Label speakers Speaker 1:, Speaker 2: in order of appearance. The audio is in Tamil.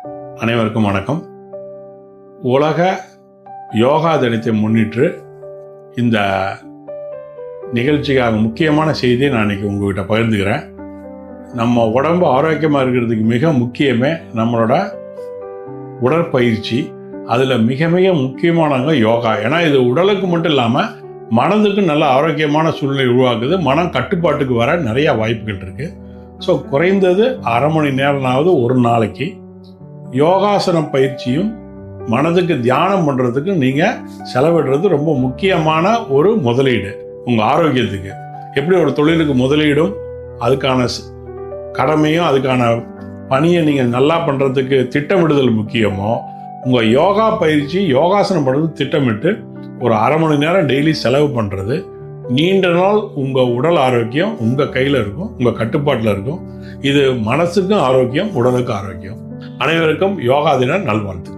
Speaker 1: அனைவருக்கும் வணக்கம். உலக யோகா தினத்தை முன்னிட்டு இந்த நிகழ்ச்சிக்காக முக்கியமான செய்தியை நான் இன்றைக்கி உங்கள்கிட்ட பகிர்ந்துக்கிறேன். நம்ம உடம்பு ஆரோக்கியமாக இருக்கிறதுக்கு மிக முக்கியமே நம்மளோட உடற்பயிற்சி. அதில் மிக மிக முக்கியமானவங்க யோகா. ஏன்னா இது உடலுக்கு மட்டும் இல்லாமல் மனதுக்கு நல்ல ஆரோக்கியமான சூழ்நிலை உருவாக்குது. மனம் கட்டுப்பாட்டுக்கு வர நிறையா வாய்ப்புகள் இருக்குது. ஸோ குறைந்தது அரை மணி நேரமாவது ஒரு நாளைக்கு யோகாசன பயிற்சியும் மனதுக்கு தியானம் பண்ணுறதுக்கு நீங்கள் செலவிடுறது ரொம்ப முக்கியமான ஒரு முதலீடு உங்கள் ஆரோக்கியத்துக்கு. எப்படி ஒரு தொழிலுக்கு முதலீடும் அதுக்கான கடமையும் அதுக்கான பணியை நீங்கள் நல்லா பண்ணுறதுக்கு திட்டமிடுதல் முக்கியமோ, உங்கள் யோகா பயிற்சி யோகாசனம் பண்ணுறது திட்டமிட்டு ஒரு அரை மணி நேரம் டெய்லி செலவு பண்ணுறது நீண்ட நாள் உங்கள் உடல் ஆரோக்கியம் உங்கள் கையில் இருக்கும், உங்கள் கட்டுப்பாட்டில் இருக்கும். இது மனசுக்கும் ஆரோக்கியம், உடலுக்கும் ஆரோக்கியம். அனைவருக்கும் யோகா தின நல்வாழ்த்து.